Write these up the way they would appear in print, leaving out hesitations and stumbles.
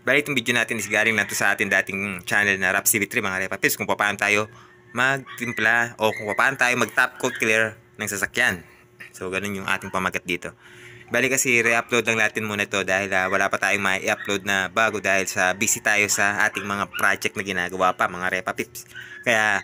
Bali, itong video natin is galing lang to sa ating dating channel na Raps TV3 mga Repa Pips, kung paano tayo magtimpla o kung paano tayo mag top coat clear ng sasakyan. So ganun yung ating pamagat dito. Bali kasi re-upload lang natin muna to dahil wala pa tayong ma-i-upload na bago dahil sa busy tayo sa ating mga project na ginagawa pa mga Repa Pips. Kaya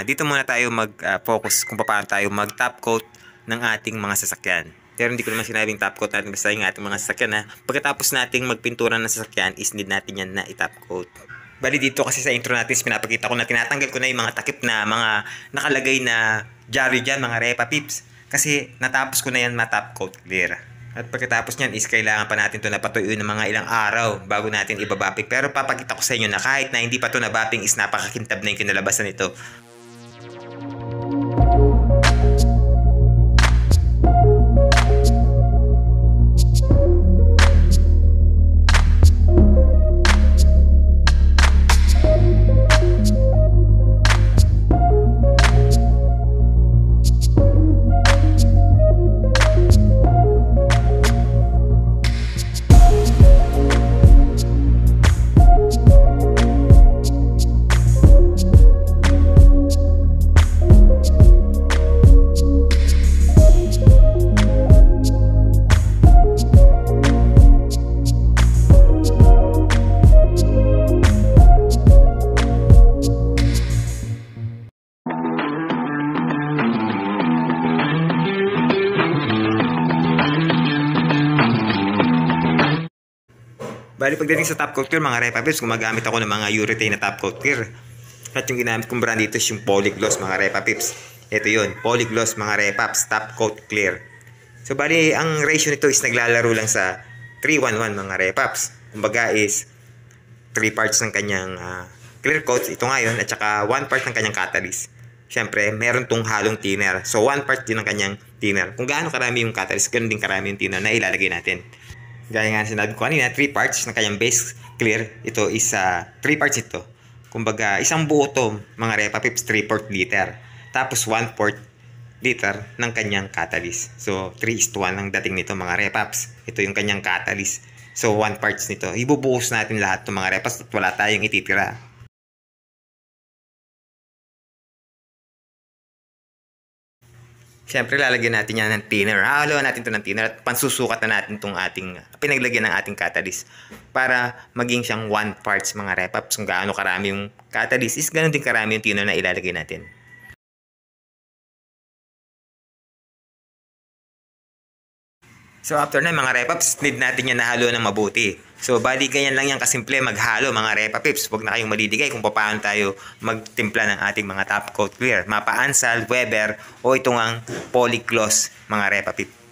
dito muna tayo mag-focus kung paano tayo mag top coat ng ating mga sasakyan. Pero hindi ko naman sinabing top coat natin basta yung ating mga sasakyan ha. Pagkatapos nating magpintura ng sasakyan is need natin yan na i-top coat. Bali dito kasi sa intro natin pinapakita ko na tinatanggal ko na yung mga takip na mga nakalagay na dyaryo dyan mga Repa Pips. Kasi natapos ko na yan ma-top coat clear. At pagkatapos nyan is kailangan pa natin ito na patuyuin ng mga ilang araw bago natin ibabapping. Pero papakita ko sa inyo na kahit na hindi pa ito nabapping is napakakintab na yung kinalabasan nito. Bali pagdating sa top coat clear mga Repa Pips, gumagamit ako ng mga urethane na top coat clear. At yung ginamit kong brand dito is yung Polygloss mga Repa Pips. Ito yun, Polygloss mga Repa Pips, top coat clear. So bali ang ratio nito is naglalaro lang sa 3-1-1 mga Repa Pips. Kumbaga is 3 parts ng kanyang clear coat, ito ngayon, at saka 1 part ng kanyang catalyst. Siyempre, meron tong halong thinner. So 1 part din ng kanyang thinner. Kung gaano karami yung catalyst, ganoon din karami yung thinner na ilalagay natin. Gaya nga sinabi ko kanina, 3 parts ng kanyang base clear. Ito is 3 parts ito. Kumbaga, isang buo to, mga Repa Pips, 3/4 liter. Tapos 1/4 liter ng kanyang catalyst. So, 3:1 ang dating nito, mga Repa Pips. Ito yung kanyang catalyst. So, 1 parts nito. Ibubuhos natin lahat ng mga Repa Pips at wala tayong ititira. Siyempre, lalagyan natin yan ng thinner. Haluan natin ito ng thinner at pansusukat na natin itong ating pinaglagyan ng ating catalyst para maging siyang 1 parts mga Repa Pips. Kung gaano karami yung catalyst is ganoon din karami yung thinner na ilalagay natin. So after na mga Repa Pips, need natin yan nahalo ng mabuti. So bali ganyan lang yan kasimple maghalo mga Repa Pips. Huwag na kayong maliligay kung paano tayo magtimpla ng ating mga top coat clear. Mapa Ansal, Weber o itong ang Polygloss mga Repa Pips.